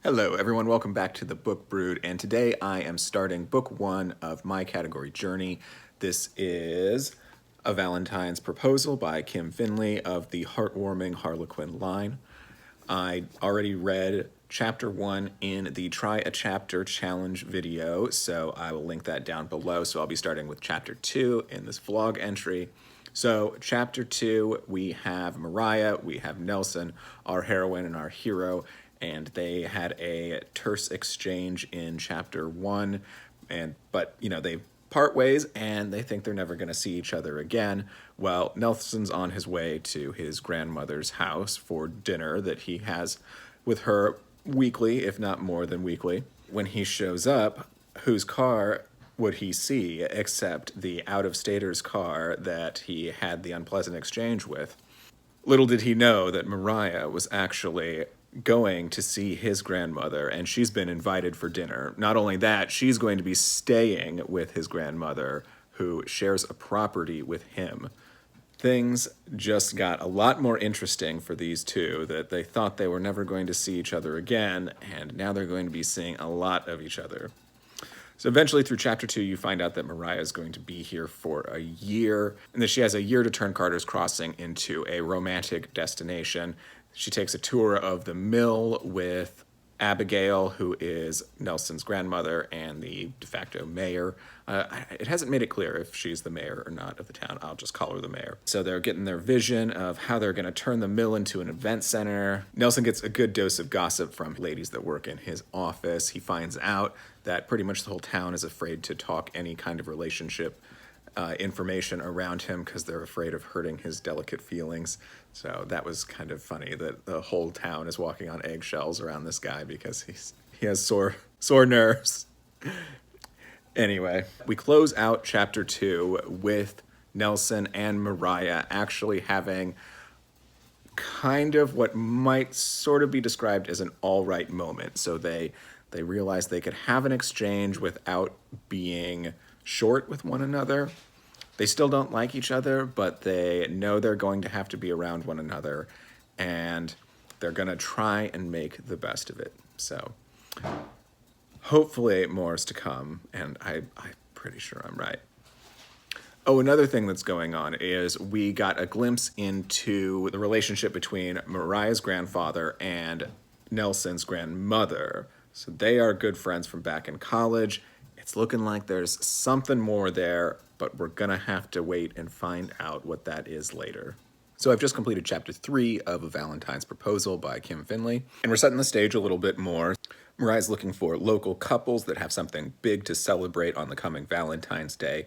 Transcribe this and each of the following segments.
Hello everyone, welcome back to the Book Brood, and today I am starting book one of my category journey. This is A Valentine's Proposal by Kim Findlay of the heartwarming Harlequin line. I already read chapter one in the Try a Chapter challenge video, so I will link that down below. So I'll be starting with chapter two in this vlog entry. So chapter two, we have Mariah, we have Nelson, our heroine and our hero, and they had a terse exchange in chapter one, but they part ways and they think they're never going to see each other again. Well, Nelson's on his way to his grandmother's house for dinner that he has with her weekly, if not more than weekly. When he shows up, whose car would he see except the out-of-stater's car that he had the unpleasant exchange with? Little did he know that Mariah was actually going to see his grandmother, and she's been invited for dinner. Not only that, she's going to be staying with his grandmother, who shares a property with him. Things just got a lot more interesting for these two, that they thought they were never going to see each other again, and now they're going to be seeing a lot of each other. So eventually through chapter two, you find out that Mariah is going to be here for a year, and that she has a year to turn Carter's Crossing into a romantic destination. She takes a tour of the mill with Abigail, who is Nelson's grandmother and the de facto mayor. It hasn't made it clear if she's the mayor or not of the town. I'll just call her the mayor. So they're getting their vision of how they're going to turn the mill into an event center. Nelson gets a good dose of gossip from ladies that work in his office. He finds out that pretty much the whole town is afraid to talk any kind of relationship information around him because they're afraid of hurting his delicate feelings. So that was kind of funny that the whole town is walking on eggshells around this guy because he has sore nerves. Anyway, we close out chapter two with Nelson and Mariah actually having kind of what might sort of be described as an all right moment. So they realize they could have an exchange without being short with one another. They still don't like each other, but they know they're going to have to be around one another, and they're going to try and make the best of it. So hopefully more is to come, and I'm pretty sure I'm right. Oh, another thing that's going on is we got a glimpse into the relationship between Mariah's grandfather and Nelson's grandmother. So they are good friends from back in college. It's looking like there's something more there, but we're gonna have to wait and find out what that is later. So I've just completed chapter three of A Valentine's Proposal by Kim Findlay, and we're setting the stage a little bit more. Mariah's looking for local couples that have something big to celebrate on the coming Valentine's Day.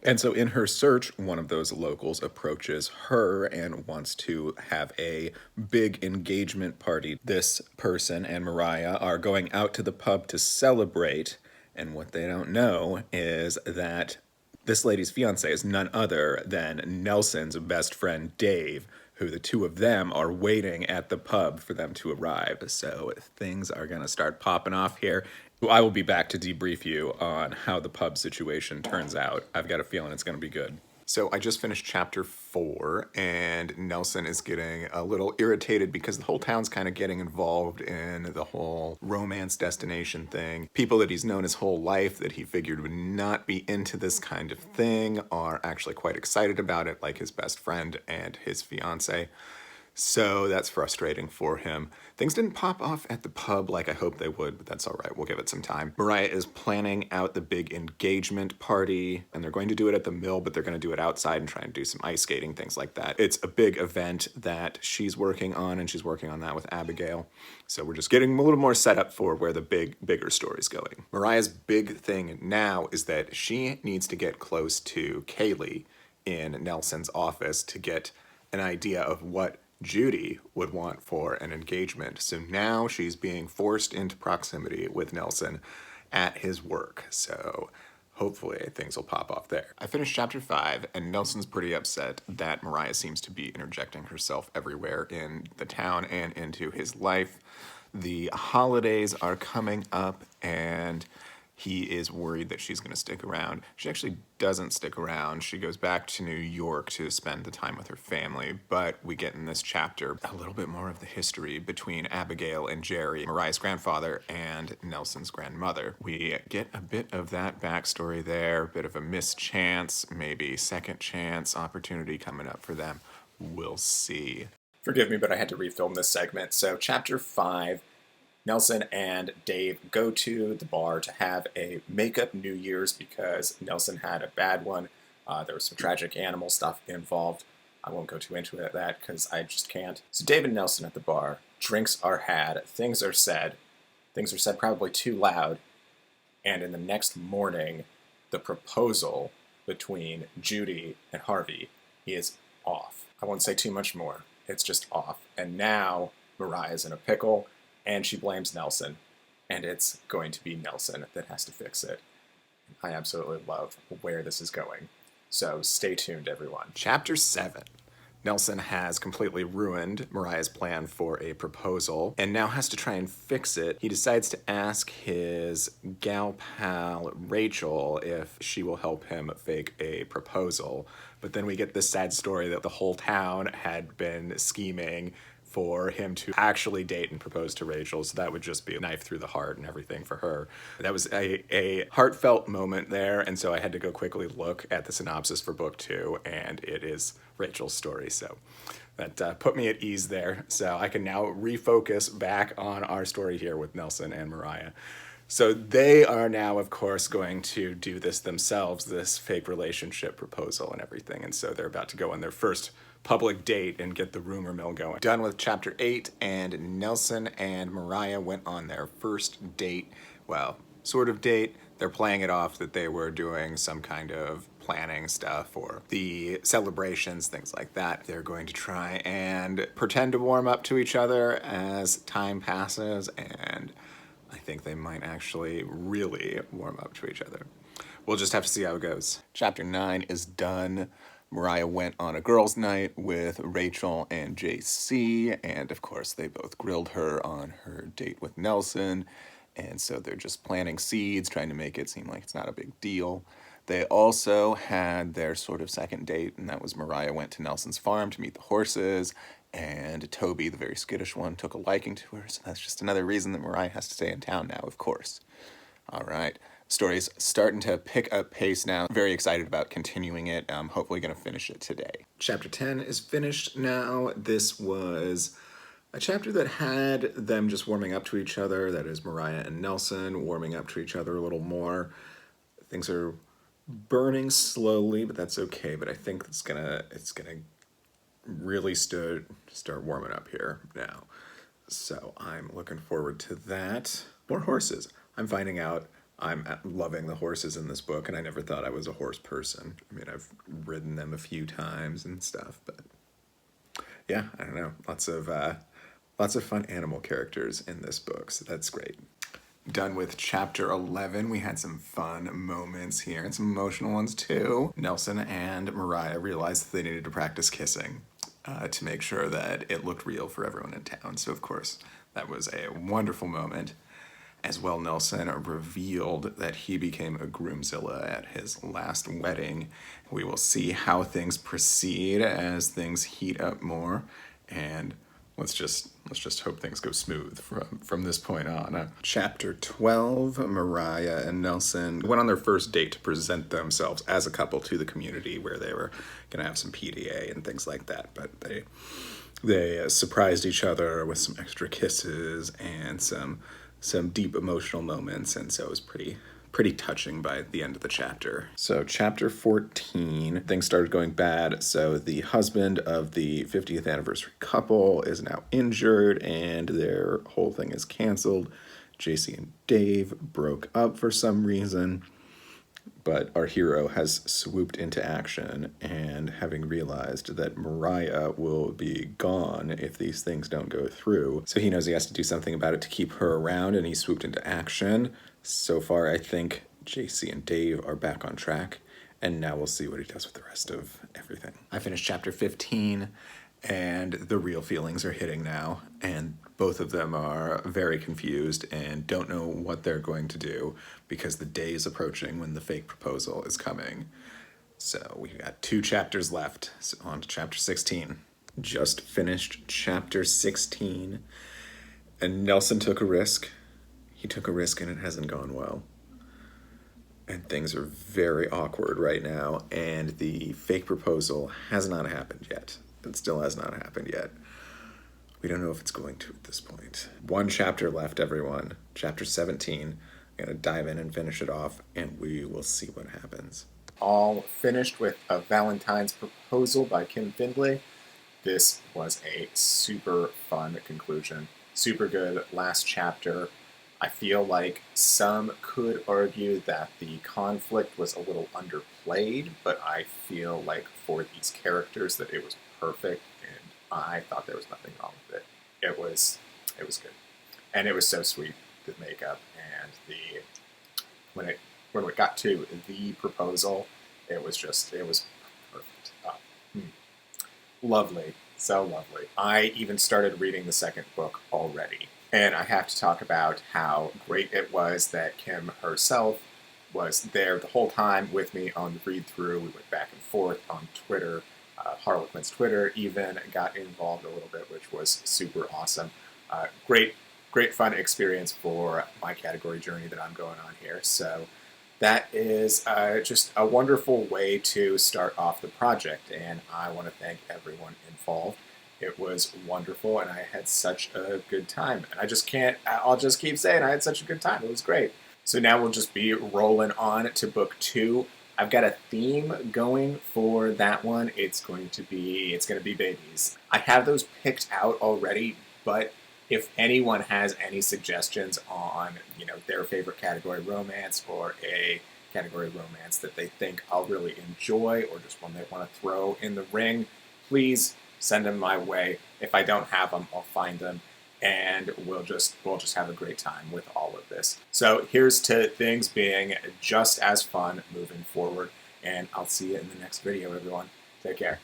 And so in her search, one of those locals approaches her and wants to have a big engagement party. This person and Mariah are going out to the pub to celebrate, and what they don't know is that this lady's fiance is none other than Nelson's best friend, Dave, who the two of them are waiting at the pub for them to arrive. So things are going to start popping off here. I will be back to debrief you on how the pub situation turns out. I've got a feeling it's going to be good. So I just finished chapter four, and Nelson is getting a little irritated because the whole town's kind of getting involved in the whole romance destination thing. People that he's known his whole life that he figured would not be into this kind of thing are actually quite excited about it, like his best friend and his fiance. So that's frustrating for him. Things didn't pop off at the pub like I hoped they would, but that's all right. We'll give it some time. Mariah is planning out the big engagement party, and they're going to do it at the mill, but they're going to do it outside and try and do some ice skating, things like that. It's a big event that she's working on, and she's working on that with Abigail. So we're just getting a little more set up for where the bigger story's going. Mariah's big thing now is that she needs to get close to Kaylee in Nelson's office to get an idea of what Judy would want for an engagement. So now she's being forced into proximity with Nelson at his work. So hopefully things will pop off there. I finished chapter five, and Nelson's pretty upset that Mariah seems to be interjecting herself everywhere in the town and into his life. The holidays are coming up, and he is worried that she's going to stick around. She actually doesn't stick around. She goes back to New York to spend the time with her family, but we get in this chapter a little bit more of the history between Abigail and Jerry, Mariah's grandfather, and Nelson's grandmother. We get a bit of that backstory there, a bit of a missed chance, maybe second chance opportunity coming up for them. We'll see. Forgive me, but I had to refilm this segment. So chapter 5, Nelson and Dave go to the bar to have a makeup New Year's because Nelson had a bad one. There was some tragic animal stuff involved. I won't go too into that because I just can't. So Dave and Nelson at the bar, drinks are had, things are said probably too loud, and in the next morning, the proposal between Judy and Harvey is off. I won't say too much more. It's just off. And now Mariah's in a pickle, and she blames Nelson, and it's going to be Nelson that has to fix it. I absolutely love where this is going. So stay tuned, everyone. Chapter 7. Nelson has completely ruined Mariah's plan for a proposal and now has to try and fix it. He decides to ask his gal pal Rachel if she will help him fake a proposal. But then we get this sad story that the whole town had been scheming for him to actually date and propose to Rachel, so that would just be a knife through the heart and everything for her. That was a heartfelt moment there, and so I had to go quickly look at the synopsis for book 2, and it is Rachel's story, so that put me at ease there. So I can now refocus back on our story here with Nelson and Mariah. So they are now, of course, going to do this themselves, this fake relationship proposal and everything, and so they're about to go on their first public date and get the rumor mill going. Done with chapter 8, and Nelson and Mariah went on their first date. Well, sort of date. They're playing it off that they were doing some kind of planning stuff for the celebrations, things like that. They're going to try and pretend to warm up to each other as time passes, and I think they might actually really warm up to each other. We'll just have to see how it goes. Chapter 9 is done. Mariah went on a girls' night with Rachel and JC, and of course they both grilled her on her date with Nelson, and so they're just planting seeds, trying to make it seem like it's not a big deal. They also had their sort of second date, and that was Mariah went to Nelson's farm to meet the horses, and Toby, the very skittish one, took a liking to her, so that's just another reason that Mariah has to stay in town now, of course. All right. Story's starting to pick up pace now. Very excited about continuing it. I'm hopefully going to finish it today. Chapter 10 is finished now. This was a chapter that had them just warming up to each other. That is Mariah and Nelson warming up to each other a little more. Things are burning slowly, but that's okay. But I think it's gonna really start warming up here now. So I'm looking forward to that. More horses. I'm finding out I'm loving the horses in this book, and I never thought I was a horse person. I mean, I've ridden them a few times and stuff, but yeah, I don't know. Lots of fun animal characters in this book, so that's great. Done with chapter 11. We had some fun moments here and some emotional ones too. Nelson and Mariah realized that they needed to practice kissing to make sure that it looked real for everyone in town. So of course, that was a wonderful moment. As well, Nelson revealed that he became a groomzilla at his last wedding. We will see how things proceed as things heat up more, and let's just hope things go smooth from this point on. Chapter 12, Mariah and Nelson went on their first date to present themselves as a couple to the community where they were going to have some PDA and things like that, but they surprised each other with some extra kisses and some deep emotional moments, and so it was pretty touching by the end of the chapter. So chapter 14, things started going bad. So the husband of the 50th anniversary couple is now injured, and their whole thing is canceled. JC and Dave broke up for some reason, but our hero has swooped into action, and having realized that Mariah will be gone if these things don't go through, so he knows he has to do something about it to keep her around, and he swooped into action. So far, I think JC and Dave are back on track, and now we'll see what he does with the rest of everything. I finished chapter 15, and the real feelings are hitting now, and Both of them are very confused and don't know what they're going to do because the day is approaching when the fake proposal is coming. So we've got 2 chapters left. So on to chapter 16. Just finished chapter 16, and Nelson took a risk. He took a risk and it hasn't gone well. And things are very awkward right now, and the fake proposal has not happened yet. It still has not happened yet. We don't know if it's going to at this point. 1 chapter left, everyone. Chapter 17. I'm going to dive in and finish it off, and we will see what happens. All finished with A Valentine's Proposal by Kim Findlay. This was a super fun conclusion. Super good last chapter. I feel like some could argue that the conflict was a little underplayed, but I feel like for these characters that it was perfect, and I thought there was nothing wrong with it. It was good, and it was so sweet, the makeup and the when we got to the proposal, it was perfect. Lovely, so lovely. I even started reading the second book already. And I have to talk about how great it was that Kim herself was there the whole time with me on the read-through. We went back and forth on Twitter. Harlequin's Twitter even got involved a little bit, which was super awesome. Great fun experience for my category journey that I'm going on here. So that is just a wonderful way to start off the project, and I want to thank everyone involved. It was wonderful, and I had such a good time. And I'll just keep saying I had such a good time. It was great. So now we'll just be rolling on to book 2. I've got a theme going for that one. It's going to be babies. I have those picked out already, but if anyone has any suggestions on, their favorite category romance or a category romance that they think I'll really enjoy or just one they want to throw in the ring, please send them my way. If I don't have them, I'll find them, and we'll just have a great time with all of this. So here's to things being just as fun moving forward, and I'll see you in the next video, everyone. Take care.